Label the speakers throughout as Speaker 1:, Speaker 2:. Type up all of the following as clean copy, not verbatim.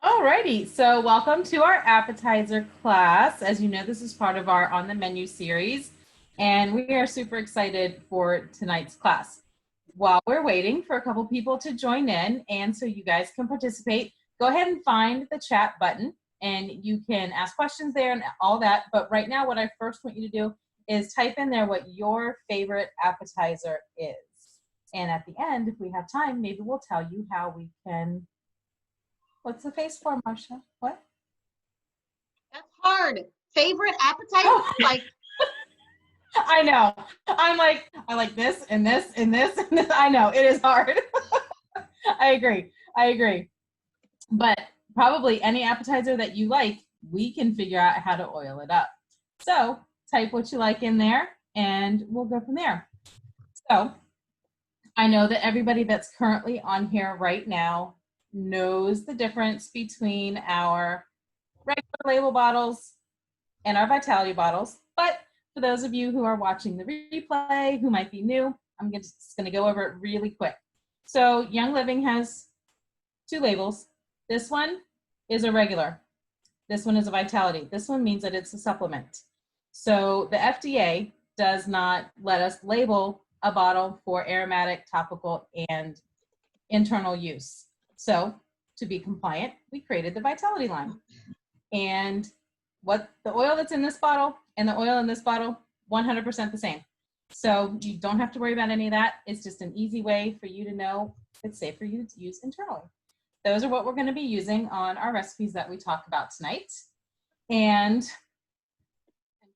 Speaker 1: Alrighty, so welcome to our appetizer class. As you know, this is part of our On the Menu series, and we are super excited for tonight's class. While we're waiting for a couple people to join in, and so you guys can participate, go ahead and find the chat button, and you can ask questions there and all that. But right now, what I first want you to do is type in there what your favorite appetizer is. And at the end, if we have time, maybe we'll tell you how we can. What's the face for, Marcia? What?
Speaker 2: That's hard. Favorite appetizer?
Speaker 1: Oh,
Speaker 2: Like,
Speaker 1: I know. I'm like, I like this and this and this and this. I know it is hard. I agree. I agree. But probably any appetizer that you like, we can figure out how to oil it up. So type what you like in there and we'll go from there. So I know that everybody that's currently on here right now knows the difference between our regular label bottles and our Vitality bottles. But for those of you who are watching the replay, who might be new, I'm just going to go over it really quick. So Young Living has two labels. This one is a regular. This one is a Vitality. This one means that it's a supplement. So the FDA does not let us label a bottle for aromatic, topical, and internal use. So to be compliant, we created the Vitality line. And what the oil that's in this bottle and the oil in this bottle, 100% the same. So you don't have to worry about any of that. It's just an easy way for you to know it's safe for you to use internally. Those are what we're going to be using on our recipes that we talk about tonight. And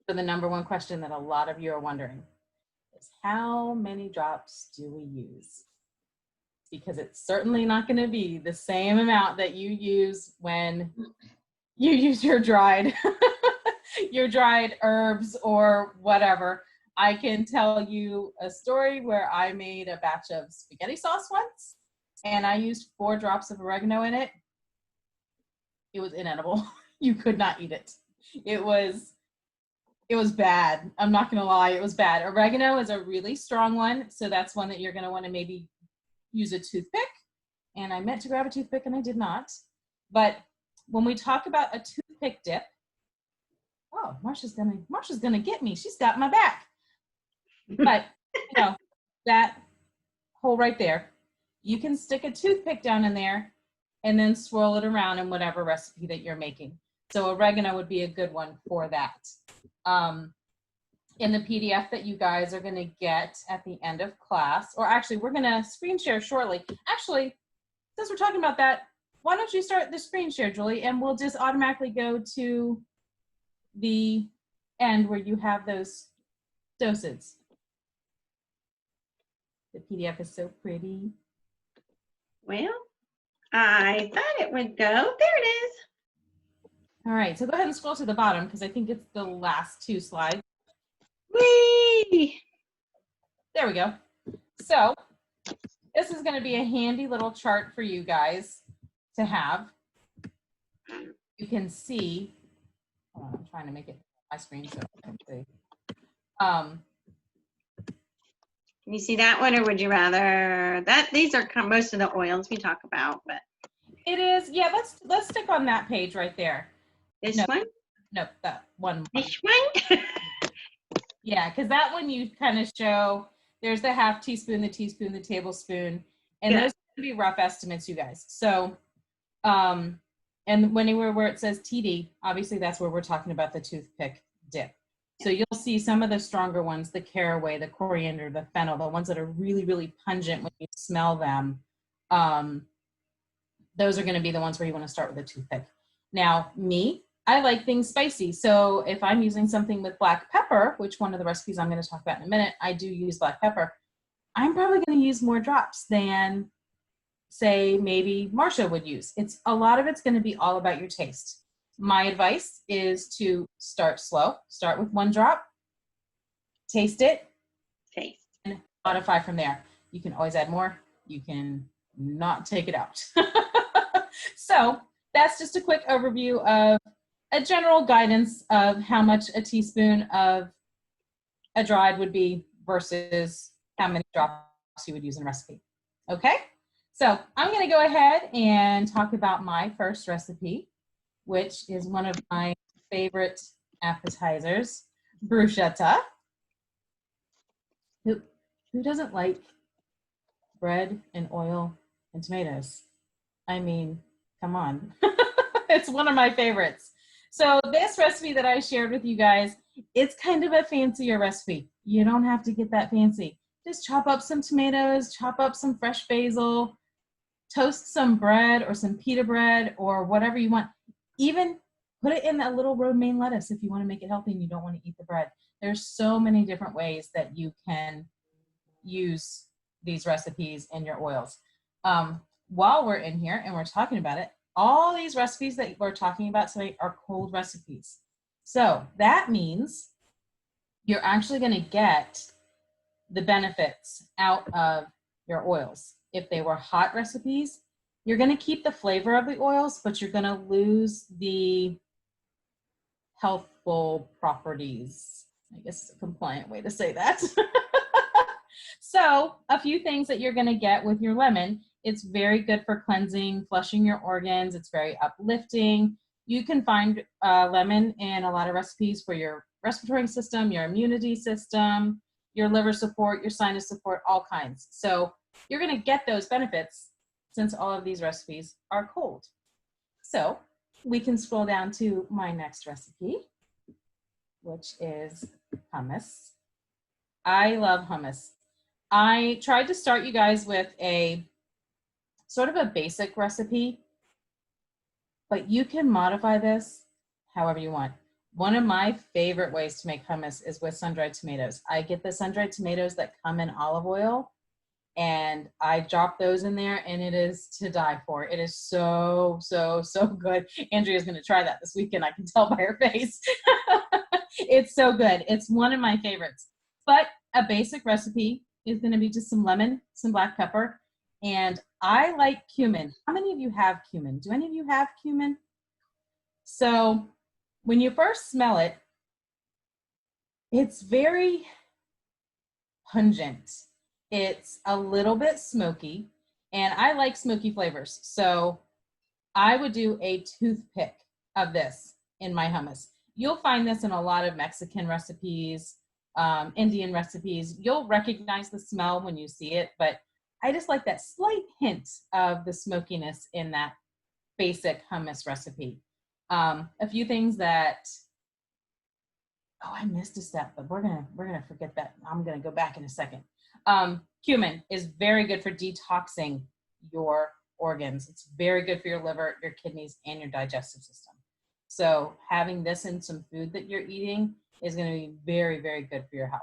Speaker 1: for the number one question that a lot of you are wondering is how many drops do we use? Because it's certainly not going to be the same amount that you use when you use your dried herbs or whatever. I can tell you a story where I made a batch of spaghetti sauce once and I used 4 drops of oregano in it. It was inedible. You could not eat it. It was bad. I'm not going to lie. It was bad. Oregano is a really strong one. So that's one that you're going to want to maybe use a toothpick. And I meant to grab a toothpick and I did not. But when we talk about a toothpick dip, oh, Marcia's gonna get me. She's got my back. But you know, that hole right there, you can stick a toothpick down in there and then swirl it around in whatever recipe that you're making. So oregano would be a good one for that. In the PDF that you guys are going to get at the end of class, or actually we're going to screen share shortly. Actually, since we're talking about that, why don't you start the screen share, Julie, and we'll just automatically go to the end where you have those doses. The PDF is so pretty.
Speaker 3: Well, I thought it would go. There it is.
Speaker 1: All right, so go ahead and scroll to the bottom because I think it's the last 2 slides.
Speaker 3: Whee!
Speaker 1: There we go. So this is going to be a handy little chart for you guys to have. You can see, hold on, I'm trying to make it my screen so I can see.
Speaker 3: Can you see that one, or would you rather that? These are most of the oils we talk about, but
Speaker 1: it is, yeah. Let's stick on that page right there.
Speaker 3: This one?
Speaker 1: No, that one.
Speaker 3: This one?
Speaker 1: Yeah, because that one you kind of show. There's the half teaspoon, the teaspoon, the tablespoon, and those can be rough estimates, you guys. So, and anywhere where it says TD, obviously that's where we're talking about the toothpick dip. So you'll see some of the stronger ones, the caraway, the coriander, the fennel, the ones that are really, really pungent when you smell them. Those are going to be the ones where you want to start with a toothpick. Now, I like things spicy. So if I'm using something with black pepper, which one of the recipes I'm going to talk about in a minute, I do use black pepper. I'm probably going to use more drops than, say, maybe Marcia would use. A lot of it's going to be all about your taste. My advice is to start slow. Start with 1 drop, taste it, and modify from there. You can always add more. You can not take it out. So that's just a quick overview of a general guidance of how much a teaspoon of a dried would be versus how many drops you would use in a recipe. Okay, So I'm going to go ahead and talk about my first recipe, which is one of my favorite appetizers, bruschetta. Who doesn't like bread and oil and tomatoes? I mean, come on. It's one of my favorites. So this recipe that I shared with you guys, it's kind of a fancier recipe. You don't have to get that fancy. Just chop up some tomatoes, chop up some fresh basil, toast some bread or some pita bread or whatever you want. Even put it in a little romaine lettuce if you want to make it healthy and you don't want to eat the bread. There's so many different ways that you can use these recipes in your oils. While we're in here and we're talking about it, all these recipes that we're talking about today are cold recipes. So that means you're actually going to get the benefits out of your oils. If they were hot recipes, you're going to keep the flavor of the oils, but you're going to lose the healthful properties. I guess it's a compliant way to say that. So a few things that you're going to get with your lemon. It's very good for cleansing, flushing your organs. It's very uplifting. You can find lemon in a lot of recipes for your respiratory system, your immunity system, your liver support, your sinus support, all kinds. So you're going to get those benefits since all of these recipes are cold. So we can scroll down to my next recipe, which is hummus. I love hummus. I tried to start you guys with a sort of a basic recipe, but you can modify this however you want. One of my favorite ways to make hummus is with sun-dried tomatoes. I get the sun-dried tomatoes that come in olive oil and I drop those in there and it is to die for. It is so, so, so good. Andrea's gonna try that this weekend, I can tell by her face. It's so good. It's one of my favorites. But a basic recipe is gonna be just some lemon, some black pepper, and I like cumin. How many of you have cumin? Do any of you have cumin? So when you first smell it, it's very pungent. It's a little bit smoky, and I like smoky flavors. So I would do a toothpick of this in my hummus. You'll find this in a lot of Mexican recipes, Indian recipes. You'll recognize the smell when you see it, but I just like that slight hint of the smokiness in that basic hummus recipe. A few things that, oh, I missed a step, but we're gonna forget that. I'm gonna go back in a second. Cumin is very good for detoxing your organs. It's very good for your liver, your kidneys, and your digestive system. So having this in some food that you're eating is going to be very, very good for your health.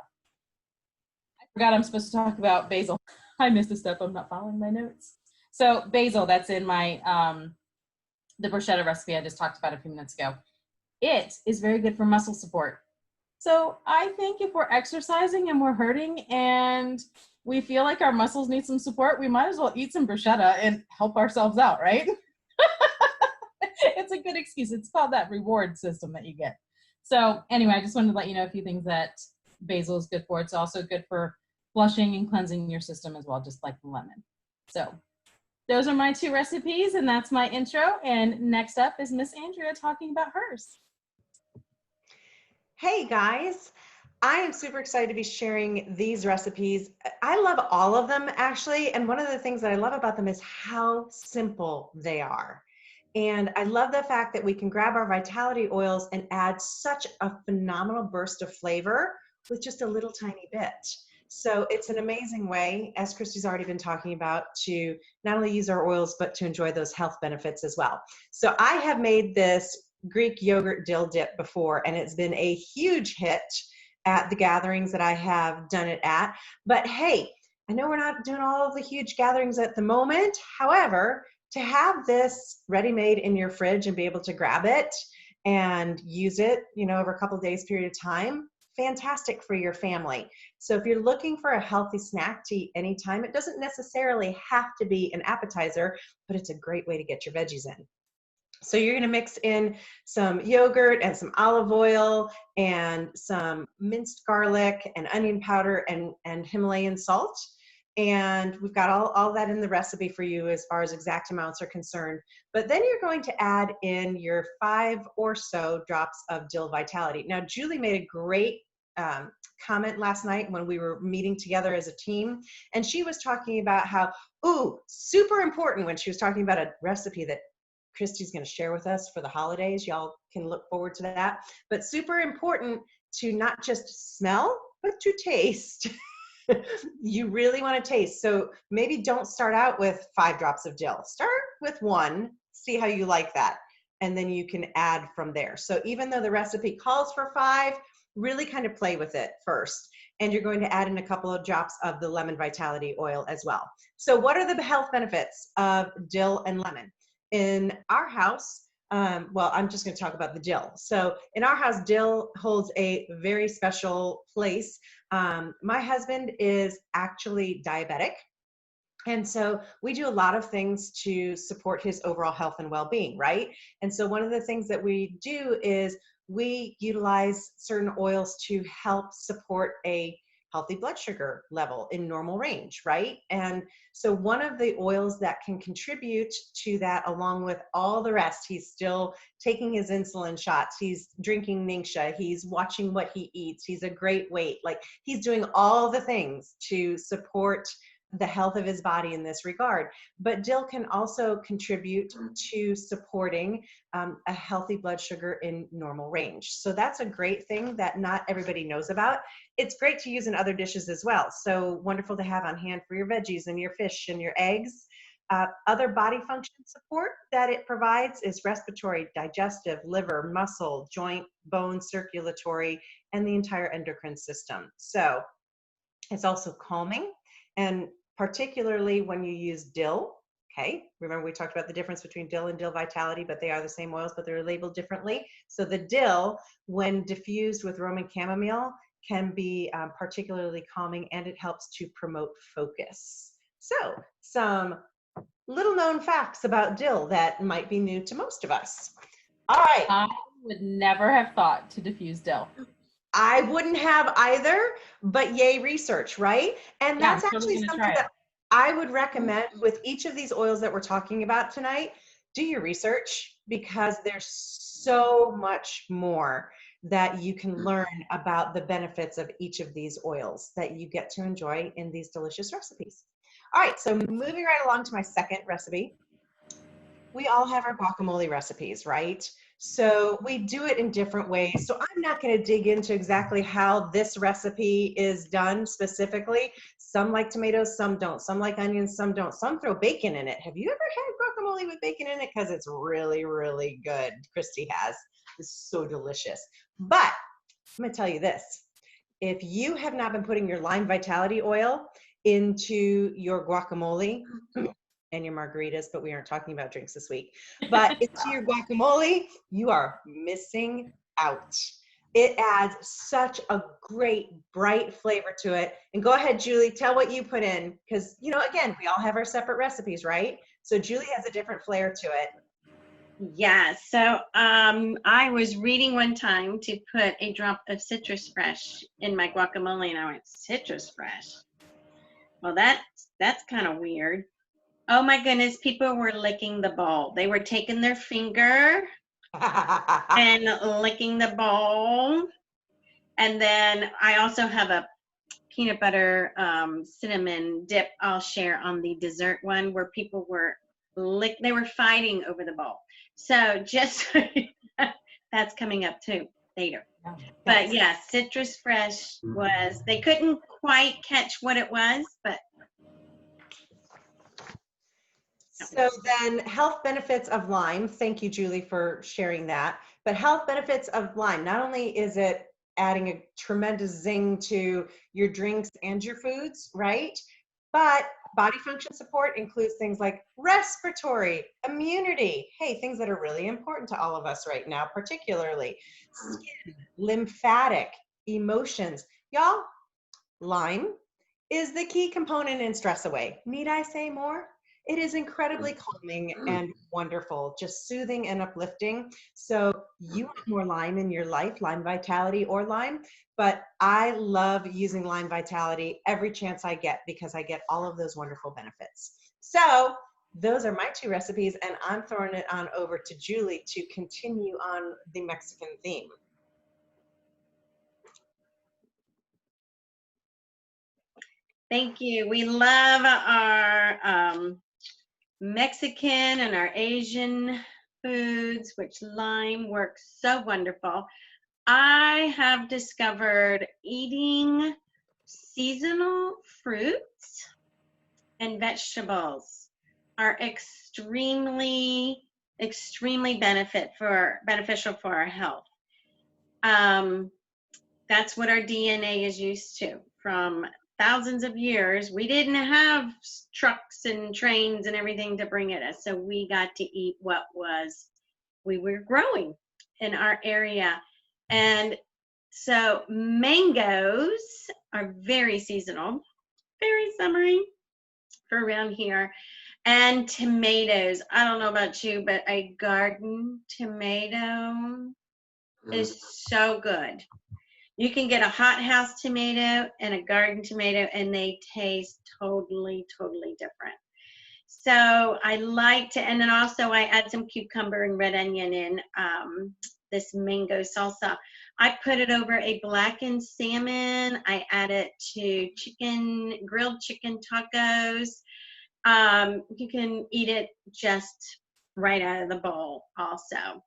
Speaker 1: I forgot I'm supposed to talk about basil. I missed a step. I'm not following my notes. So basil, that's in my the bruschetta recipe I just talked about a few minutes ago. It is very good for muscle support. So I think if we're exercising and we're hurting and we feel like our muscles need some support, we might as well eat some bruschetta and help ourselves out, right? It's a good excuse. It's called that reward system that you get. So anyway, I just wanted to let you know a few things that basil is good for. It's also good for flushing and cleansing your system as well, just like the lemon. So those are my two recipes, and that's my intro. And next up is Miss Andrea talking about hers.
Speaker 4: Hey guys, I am super excited to be sharing these recipes. I love all of them actually, and one of the things that I love about them is how simple they are. And I love the fact that we can grab our vitality oils and add such a phenomenal burst of flavor with just a little tiny bit. So it's an amazing way, as Christy's already been talking about, to not only use our oils, but to enjoy those health benefits as well. So I have made this Greek yogurt dill dip before, and it's been a huge hit at the gatherings that I have done it at. But hey, I know we're not doing all of the huge gatherings at the moment. However, to have this ready-made in your fridge and be able to grab it and use it, you know, over a couple of days period of time, fantastic for your family. So if you're looking for a healthy snack to eat anytime, it doesn't necessarily have to be an appetizer, but it's a great way to get your veggies in. So you're going to mix in some yogurt and some olive oil and some minced garlic and onion powder and Himalayan salt. And we've got all that in the recipe for you as far as exact amounts are concerned. But then you're going to add in your 5 or so drops of dill vitality. Now, Julie made a great comment last night when we were meeting together as a team. And she was talking about how, super important when she was talking about a recipe that Christy's going to share with us for the holidays. Y'all can look forward to that. But super important to not just smell, but to taste. You really want to taste. So maybe don't start out with 5 drops of dill. Start with 1, see how you like that. And then you can add from there. So even though the recipe calls for 5, really kind of play with it first. And you're going to add in a couple of drops of the lemon vitality oil as well. So what are the health benefits of dill and lemon? In our house, well, I'm just going to talk about the dill. So in our house, dill holds a very special place. My husband is actually diabetic. And so we do a lot of things to support his overall health and well-being, right? And so one of the things that we do is we utilize certain oils to help support a healthy blood sugar level in normal range, right? And so one of the oils that can contribute to that, along with all the rest, he's still taking his insulin shots, he's drinking Ningxia, he's watching what he eats, he's a great weight, like he's doing all the things to support the health of his body in this regard. But dill can also contribute to supporting a healthy blood sugar in normal range. So that's a great thing that not everybody knows about. It's great to use in other dishes as well. So wonderful to have on hand for your veggies and your fish and your eggs. Other body function support that it provides is respiratory, digestive, liver, muscle, joint, bone, circulatory, and the entire endocrine system. So it's also calming, and particularly when you use dill, okay? Remember we talked about the difference between dill and dill vitality, but they are the same oils, but they're labeled differently. So the dill, when diffused with Roman chamomile, can be particularly calming, and it helps to promote focus. So some little known facts about dill that might be new to most of us. All right.
Speaker 1: I would never have thought to diffuse dill.
Speaker 4: I wouldn't have either, but yay research, right? And
Speaker 1: Yeah,
Speaker 4: that's
Speaker 1: I'm totally
Speaker 4: actually
Speaker 1: gonna
Speaker 4: something
Speaker 1: try
Speaker 4: that I would recommend with each of these oils that we're talking about tonight. Do your research, because there's so much more that you can learn about the benefits of each of these oils that you get to enjoy in these delicious recipes. All right, so moving right along to my second recipe. We all have our guacamole recipes, right? So we do it in different ways. So I'm not going to dig into exactly how this recipe is done specifically. Some like tomatoes, some don't. Some like onions, some don't. Some throw bacon in it. Have you ever had guacamole with bacon in it? Because it's really, really good. Christy has. It's so delicious. But I'm going to tell you this. If you have not been putting your lime vitality oil into your guacamole, and your margaritas, but we aren't talking about drinks this week, but into your guacamole, you are missing out. It adds such a great, bright flavor to it. And go ahead, Julie, tell what you put in, because, you know, again, we all have our separate recipes, right? So Julie has a different flair to it.
Speaker 3: Yeah, so I was reading one time to put a drop of citrus fresh in my guacamole, and I went, citrus fresh? Well, that's kind of weird. Oh my goodness, people were licking the bowl. They were taking their finger and licking the bowl. And then I also have a peanut butter cinnamon dip I'll share on the dessert one, where people were they were fighting over the bowl. So just that's coming up too later. But yeah, citrus fresh was, they couldn't quite catch what it was, but
Speaker 4: so then health benefits of lime. Thank you, Julie, for sharing that. But health benefits of lime, not only is it adding a tremendous zing to your drinks and your foods, right? But body function support includes things like respiratory, immunity, hey, things that are really important to all of us right now, particularly skin, lymphatic, emotions. Y'all, lime is the key component in stress away. Need I say more? It is incredibly calming and wonderful, just soothing and uplifting. So you want more lime in your life, Lime Vitality or lime, but I love using Lime Vitality every chance I get because I get all of those wonderful benefits. So those are my 2 recipes, and I'm throwing it on over to Julie to continue on the Mexican theme.
Speaker 3: Thank you. We love our Mexican and our Asian foods, which lime works so wonderful. I have discovered eating seasonal fruits and vegetables are extremely beneficial for our health. That's what our DNA is used to from thousands of years. We didn't have trucks and trains and everything to bring it us, so we got to eat what we were growing in our area. And so mangoes are very seasonal, very summery for around here. And tomatoes. I don't know about you, but a garden tomato is so good. You can get a hothouse tomato and a garden tomato, and they taste totally, totally different. So I like to, and then also I add some cucumber and red onion in this mango salsa. I put it over a blackened salmon. I add it to grilled chicken tacos. You can eat it just right out of the bowl also.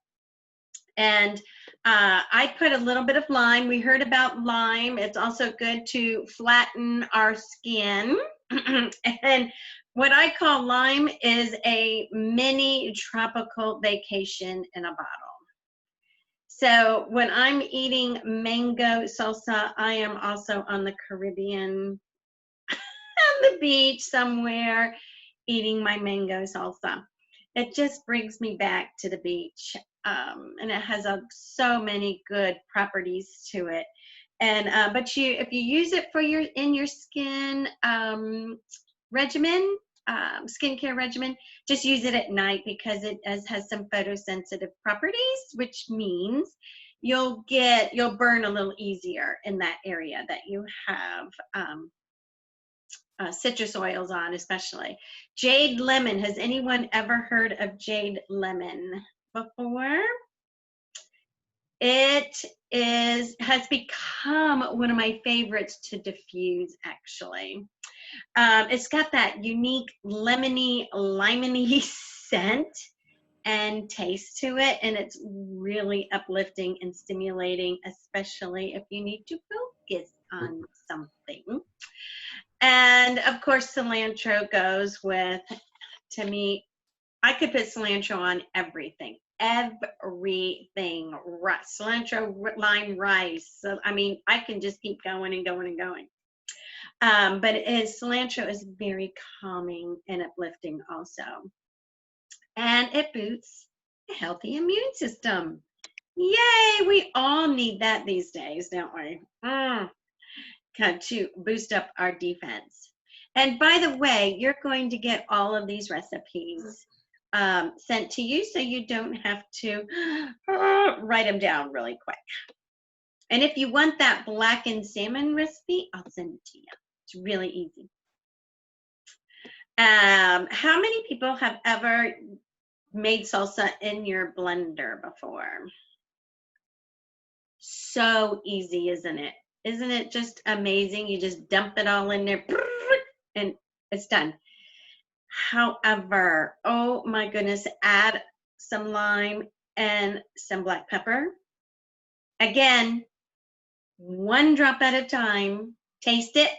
Speaker 3: And I put a little bit of lime. We heard about lime. It's also good to flatten our skin. And what I call lime is a mini tropical vacation in a bottle. So when I'm eating mango salsa, I am also on the Caribbean, on the beach somewhere, eating my mango salsa. It just brings me back to the beach. And it has so many good properties to it. And but if you use it for your skin regimen, skincare regimen, just use it at night because it has some photosensitive properties, which means you'll burn a little easier in that area that you have citrus oils on, especially. Jade lemon. Has anyone ever heard of jade lemon before? It has become one of my favorites to diffuse, actually. It's got that unique lemony, limony scent and taste to it, and it's really uplifting and stimulating, especially if you need to focus on something. And of course, cilantro goes with, to me, I could put cilantro on everything. Cilantro, lime rice. So, I mean, I can just keep going and going and going. But cilantro is very calming and uplifting also. And it boosts a healthy immune system. Yay! We all need that these days, don't we? To boost up our defense. And by the way, you're going to get all of these recipes sent to you, so you don't have to write them down really quick. And if you want that blackened salmon recipe, I'll send it to you. It's really easy. How many people have ever made salsa in your blender before? So easy, isn't it? Isn't it just amazing? You just dump it all in there and it's done. However, oh my goodness, add some lime and some black pepper. Again, 1 drop at a time. Taste it.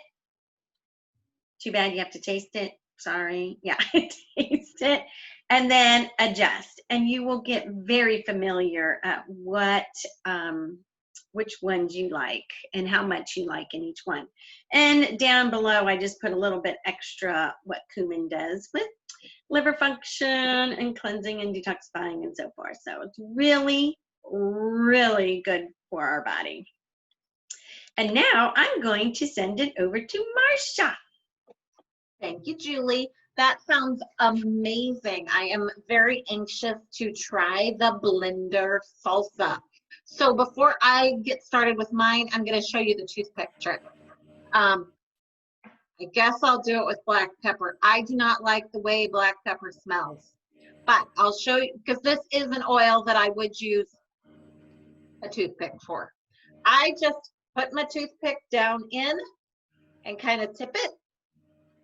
Speaker 3: Too bad you have to taste it. Sorry. Yeah, taste it. And then adjust. And you will get very familiar at which ones you like and how much you like in each one. And down below, I just put a little bit extra what cumin does with liver function and cleansing and detoxifying and so forth. So it's really, really good for our body. And now I'm going to send it over to Marsha.
Speaker 2: Thank you, Julie. That sounds amazing. I am very anxious to try the blender salsa. So before I get started with mine, I'm going to show you the toothpick trick. I guess I'll do it with black pepper. I do not like the way black pepper smells, but I'll show you, because this is an oil that I would use a toothpick for. I just put my toothpick down in and kind of tip it.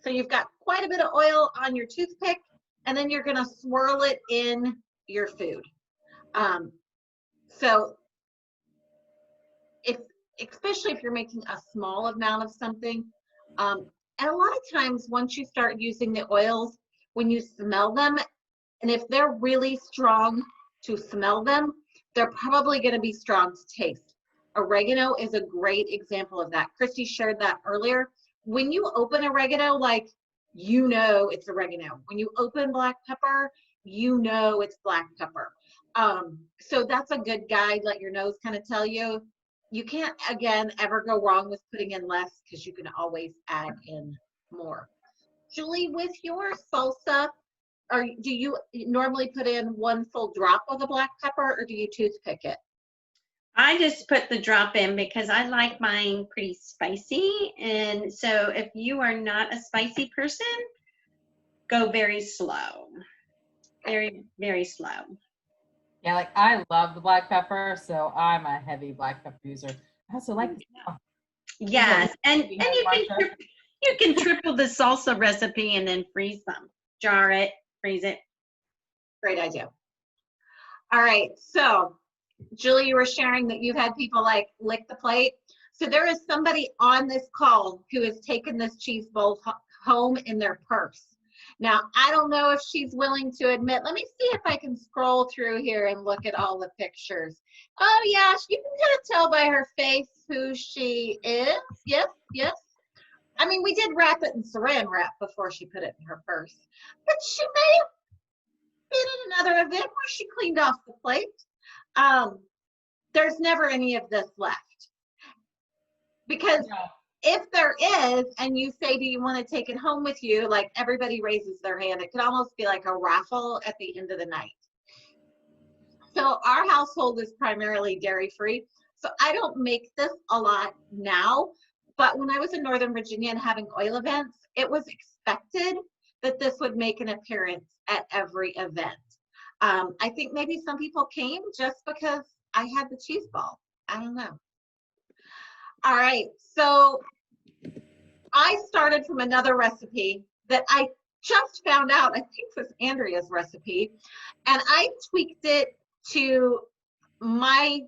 Speaker 2: So you've got quite a bit of oil on your toothpick, and then you're gonna swirl it in your food. So especially if you're making a small amount of something, and a lot of times once you start using the oils, when you smell them, and if they're really strong to smell them, they're probably gonna be strong to taste. Oregano is a great example of that. Christy shared that earlier. When you open oregano, like, you know it's oregano. When you open black pepper, you know it's black pepper. So that's a good guide. Let your nose kind of tell you. You can't, again, ever go wrong with putting in less, because you can always add in more. Julie, with your salsa, do you normally put in one full drop of the black pepper, or do you toothpick it?
Speaker 3: I just put the drop in because I like mine pretty spicy. And so if you are not a spicy person, go very slow. Very, very slow.
Speaker 1: Yeah, like I love the black pepper, so I'm a heavy black pepper user. I also like the smell.
Speaker 3: Yes, and
Speaker 1: We have
Speaker 3: you can triple the salsa recipe and then freeze them. Jar it, freeze it.
Speaker 2: Great idea. All right, so Julie, you were sharing that you've had people like lick the plate. So there is somebody on this call who has taken this cheese bowl home in their purse. Now, I don't know if she's willing to admit. Let me see if I can scroll through here and look at all the pictures. Oh, yeah, you can kind of tell by her face who she is. Yes, yes. I mean, we did wrap it in saran wrap before she put it in her purse. But she may have been in another event where she cleaned off the plate. There's never any of this left. Because if there is, and you say, do you want to take it home with you? Like, everybody raises their hand. It could almost be like a raffle at the end of the night. So our household is primarily dairy-free. So I don't make this a lot now, but when I was in Northern Virginia and having oil events, it was expected that this would make an appearance at every event. I think maybe some people came just because I had the cheese ball. I don't know. All right, so I started from another recipe that I just found out, I think was Andrea's recipe, and I tweaked it to my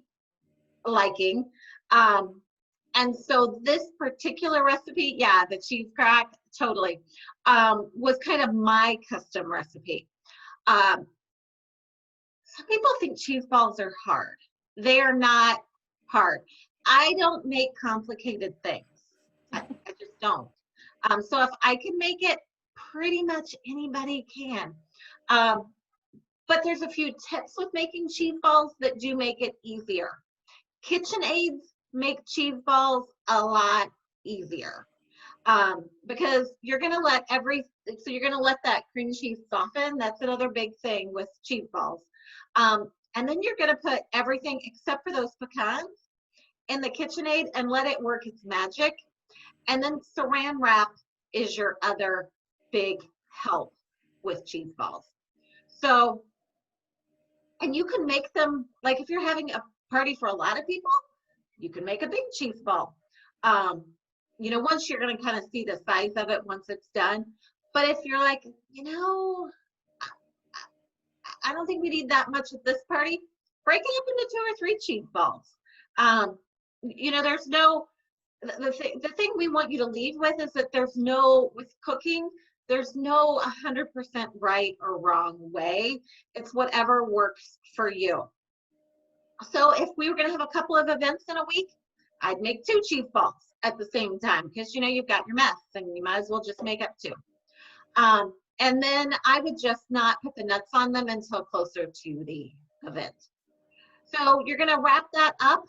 Speaker 2: liking. And so this particular recipe, yeah, the cheese crack, totally, was kind of my custom recipe. Some people think cheese balls are hard. They are not hard. I don't make complicated things. I just don't. So if I can make it, pretty much anybody can. But there's a few tips with making cheese balls that do make it easier. KitchenAids make cheese balls a lot easier because you're gonna let that cream cheese soften. That's another big thing with cheese balls. And then you're gonna put everything except for those pecans in the KitchenAid and let it work its magic. And then saran wrap is your other big help with cheese balls. So, and you can make them, like if you're having a party for a lot of people, you can make a big cheese ball. You know, once you're gonna kind of see the size of it once it's done. But if you're like, you know, I don't think we need that much at this party, break it up into 2 or 3 cheese balls. You know, there's no, the thing we want you to leave with is that there's no, with cooking, there's no 100% right or wrong way. It's whatever works for you. So if we were going to have a couple of events in a week, I'd make 2 cheese balls at the same time because, you know, you've got your mess and you might as well just make up 2. And then I would just not put the nuts on them until closer to the event. So you're going to wrap that up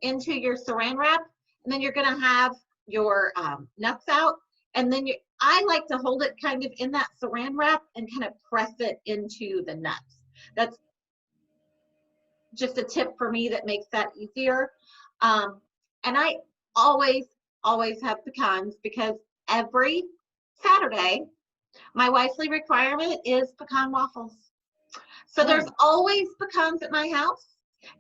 Speaker 2: into your saran wrap, and then you're going to have your nuts out, And then I like to hold it kind of in that saran wrap and kind of press it into the nuts. That's just a tip for me that makes that easier. And I always, always have pecans because every Saturday, my wifely requirement is pecan waffles. So there's always pecans at my house,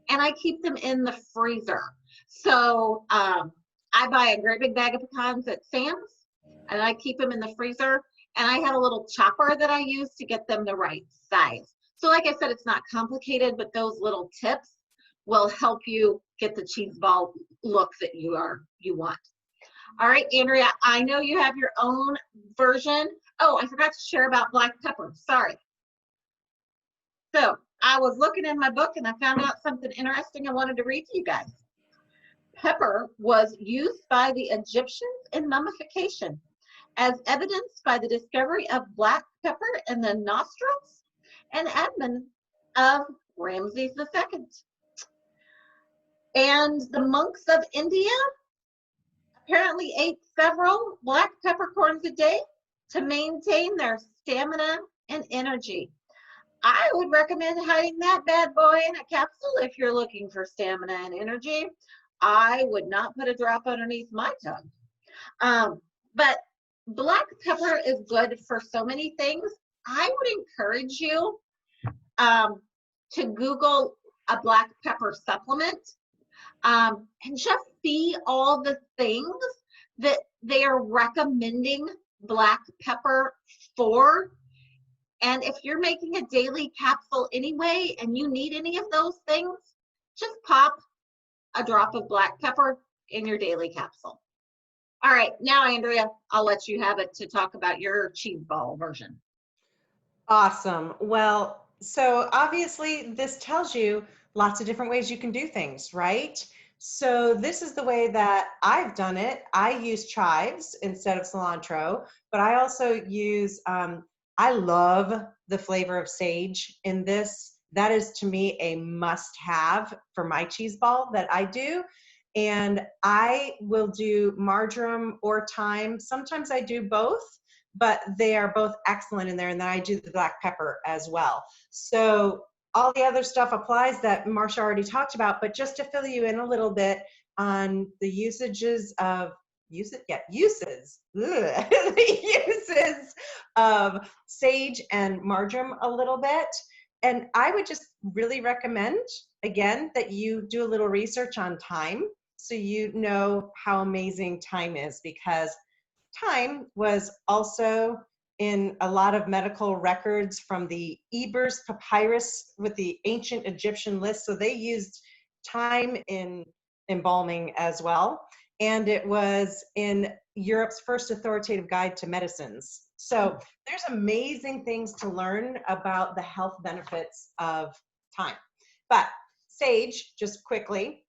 Speaker 2: and I keep them in the freezer. So I buy a great big bag of pecans at Sam's, and I keep them in the freezer. And I have a little chopper that I use to get them the right size. So like I said, it's not complicated, but those little tips will help you get the cheese ball look that you want. All right, Andrea, I know you have your own version. Oh, I forgot to share about black pepper. Sorry. So I was looking in my book and I found out something interesting I wanted to read to you guys. Pepper was used by the Egyptians in mummification, as evidenced by the discovery of black pepper in the nostrils and abdomen of Ramses II. And the monks of India apparently ate several black peppercorns a day to maintain their stamina and energy. I would recommend hiding that bad boy in a capsule if you're looking for stamina and energy. I would not put a drop underneath my tongue. But black pepper is good for so many things. I would encourage you to Google a black pepper supplement and just see all the things that they are recommending black pepper for. And if you're making a daily capsule anyway and you need any of those things, just pop a drop of black pepper in your daily capsule. All right, now Andrea, I'll let you have it to talk about your cheese ball version.
Speaker 4: Awesome. Well, so obviously this tells you lots of different ways you can do things, right? So this is the way that I've done it. I use chives instead of cilantro, but I also use, I love the flavor of sage in this. That is to me a must-have for my cheese ball that I do. And I will do marjoram or thyme. Sometimes I do both, but they are both excellent in there. And then I do the black pepper as well. So all the other stuff applies that Marsha already talked about, but just to fill you in a little bit on the uses of sage and marjoram a little bit. And I would just really recommend, again, that you do a little research on thyme so you know how amazing thyme is, because thyme was also in a lot of medical records from the Ebers Papyrus with the ancient Egyptian list. So they used thyme in embalming as well. And it was in Europe's first authoritative guide to medicines. So there's amazing things to learn about the health benefits of thyme. But sage, just quickly,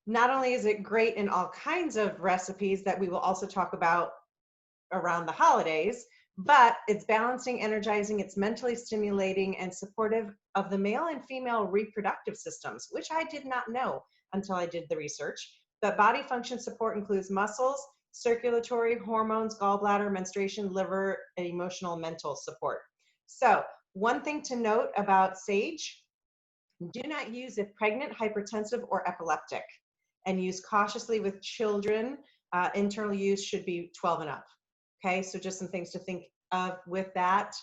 Speaker 4: not only is it great in all kinds of recipes that we will also talk about around the holidays, but it's balancing, energizing, it's mentally stimulating and supportive of the male and female reproductive systems, which I did not know until I did the research. But body function support includes muscles, circulatory, hormones, gallbladder, menstruation, liver, and emotional and mental support. So one thing to note about sage, do not use if pregnant, hypertensive, or epileptic, and use cautiously with children. Internal use should be 12 and up. Okay, so just some things to think of with that.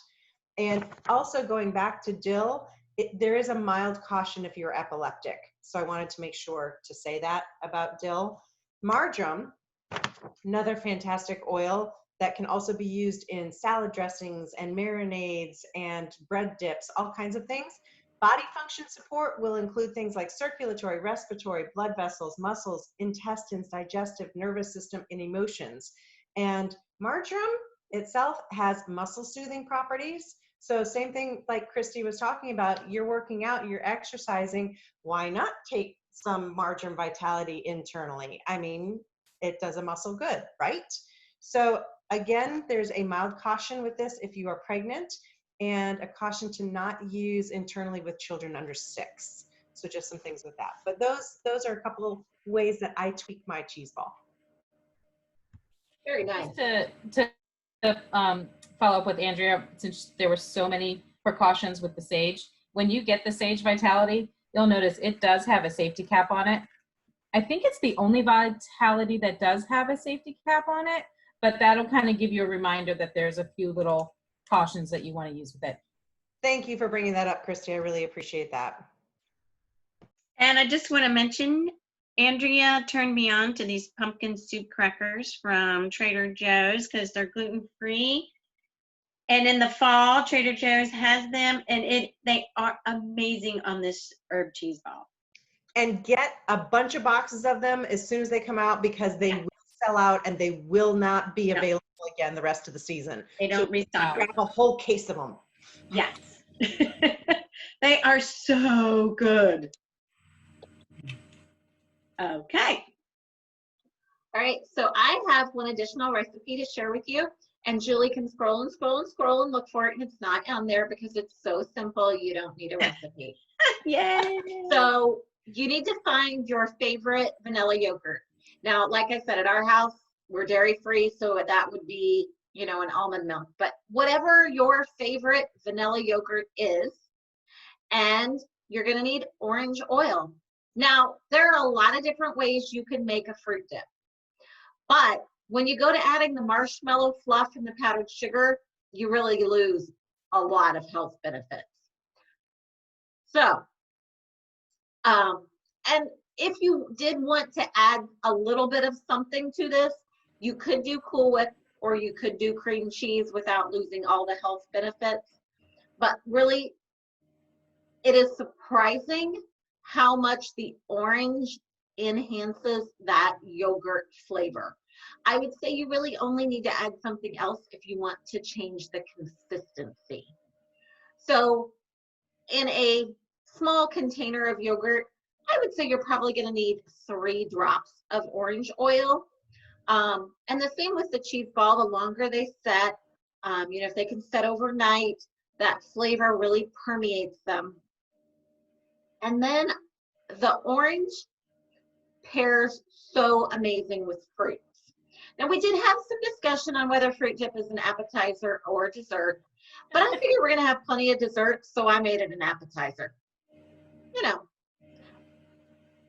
Speaker 4: And also going back to dill, there is a mild caution if you're epileptic. So I wanted to make sure to say that about dill. Marjoram, another fantastic oil that can also be used in salad dressings and marinades and bread dips, all kinds of things. Body function support will include things like circulatory, respiratory, blood vessels, muscles, intestines, digestive, nervous system, and emotions. And marjoram itself has muscle soothing properties. So same thing like Christy was talking about, you're working out, you're exercising, why not take some marjoram vitality internally? I mean, it does a muscle good, right? So again, there's a mild caution with this if you are pregnant, and a caution to not use internally with children under 6. So just some things with that. But those are a couple of ways that I tweak my cheese ball.
Speaker 2: Very nice.
Speaker 1: To to follow up with Andrea, since there were so many precautions with the sage. When you get the Sage Vitality, you'll notice it does have a safety cap on it. I think it's the only Vitality that does have a safety cap on it, but that'll kind of give you a reminder that there's a few little cautions that you want to use with it.
Speaker 4: Thank you for bringing that up, Christy. I really appreciate that.
Speaker 3: And I just want to mention, Andrea turned me on to these pumpkin soup crackers from Trader Joe's because they're gluten-free. And in the fall, Trader Joe's has them, and they are amazing on this herb cheese ball.
Speaker 4: And get a bunch of boxes of them as soon as they come out, because they will sell out and they will not be available again the rest of the season.
Speaker 3: They don't restock.
Speaker 4: Grab a whole case of them.
Speaker 3: Yes. They are so good. Okay.
Speaker 2: All right, so I have one additional recipe to share with you, and Julie can scroll and scroll and scroll and look for it, and it's not on there because it's so simple, you don't need a recipe.
Speaker 3: Yay.
Speaker 2: So you need to find your favorite vanilla yogurt. Now, like I said, at our house, we're dairy free, so that would be, you know, an almond milk, but whatever your favorite vanilla yogurt is, and you're gonna need orange oil. Now, there are a lot of different ways you can make a fruit dip, but when you go to adding the marshmallow fluff and the powdered sugar, you really lose a lot of health benefits. So, and if you did want to add a little bit of something to this, you could do Cool Whip, or you could do cream cheese without losing all the health benefits. But really, it is surprising how much the orange enhances that yogurt flavor. I would say you really only need to add something else if you want to change the consistency. So in a small container of yogurt, I would say you're probably going to need 3 drops of orange oil. And the same with the cheese ball, the longer they set, you know, if they can set overnight, that flavor really permeates them. And then the orange pairs so amazing with fruits. Now, we did have some discussion on whether fruit dip is an appetizer or a dessert, but I figured we're going to have plenty of desserts, so I made it an appetizer. You know,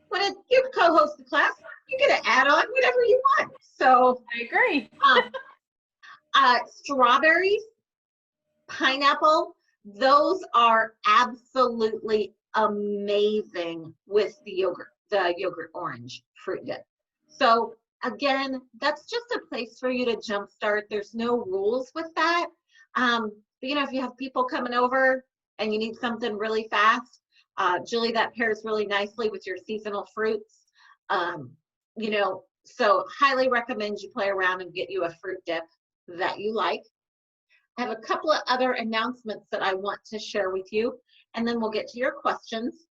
Speaker 2: when you co-host the class, you get to add on whatever you want. So
Speaker 1: I agree.
Speaker 2: Strawberries, pineapple, those are absolutely amazing with the yogurt orange fruit dip. So again, that's just a place for you to jumpstart. There's no rules with that. But you know, if you have people coming over and you need something really fast, Julie, that pairs really nicely with your seasonal fruits. You know, so highly recommend you play around and get you a fruit dip that you like. I have a couple of other announcements that I want to share with you, and then we'll get to your questions.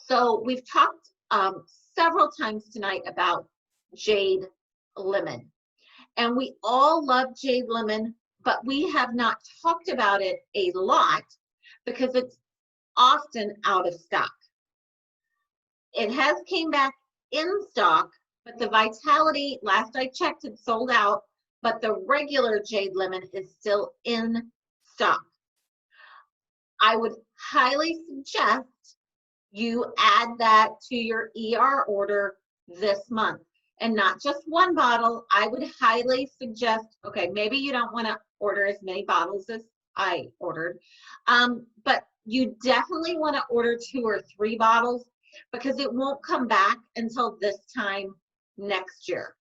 Speaker 2: So we've talked several times tonight about jade lemon, and we all love jade lemon, but we have not talked about it a lot because it's often out of stock. It has came back in stock, but the Vitality, last I checked, it's sold out, but the regular jade lemon is still in stock. I would highly suggest you add that to your ER order this month, and not just one bottle. I would highly suggest, okay, maybe you don't want to order as many bottles as I ordered, but you definitely want to order 2 or 3 bottles because it won't come back until this time next year.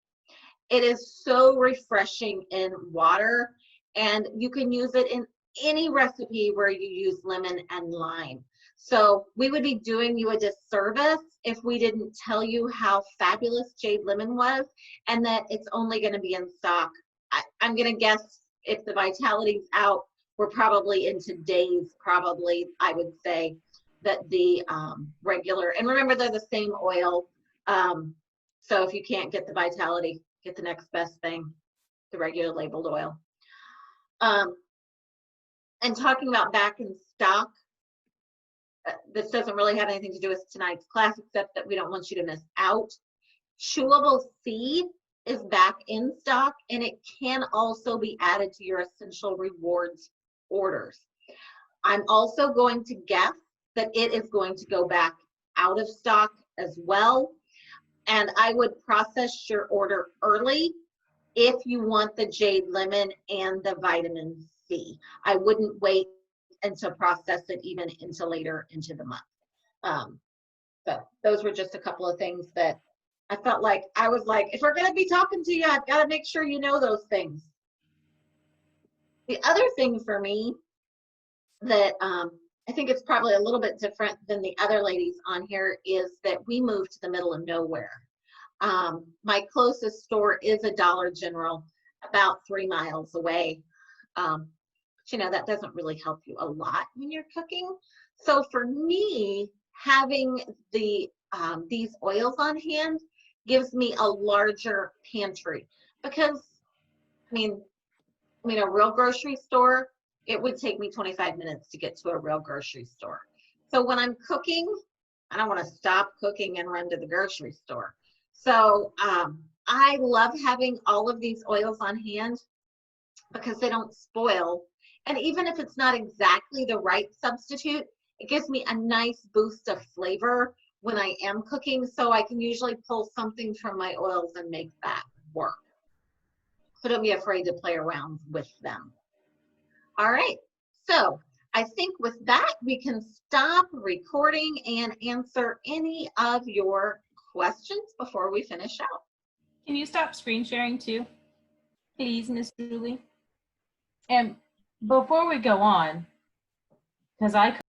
Speaker 2: It is so refreshing in water, and you can use it in any recipe where you use lemon and lime. So we would be doing you a disservice if we didn't tell you how fabulous jade lemon was, and that it's only going to be in stock. I'm going to guess if the Vitality's out, we're probably into days, probably, I would say, that the regular, and remember they're the same oil. So if you can't get the Vitality, get the next best thing, the regular labeled oil. And talking about back in stock, this doesn't really have anything to do with tonight's class, except that we don't want you to miss out. Chewable seed is back in stock, and it can also be added to your Essential Rewards orders. I'm also going to guess that it is going to go back out of stock as well. And I would process your order early if you want the jade lemon and the vitamin C. I wouldn't wait and to process it even into later into the month. So those were just a couple of things that I felt like I was like, if we're going to be talking to you, I've got to make sure you know those things. The other thing for me that I think it's probably a little bit different than the other ladies on here is that we moved to the middle of nowhere. My closest store is a Dollar General about 3 miles away. But you know, that doesn't really help you a lot when you're cooking. So for me, having the these oils on hand gives me a larger pantry, because I mean a real grocery store, it would take me 25 minutes to get to a real grocery store. So when I'm cooking, I don't want to stop cooking and run to the grocery store. So I love having all of these oils on hand because they don't spoil. And even if it's not exactly the right substitute, it gives me a nice boost of flavor when I am cooking. So I can usually pull something from my oils and make that work. So don't be afraid to play around with them. All right, so I think with that, we can stop recording and answer any of your questions before we finish out.
Speaker 1: Can you stop screen sharing too, please, Miss Julie? And before we go on, because I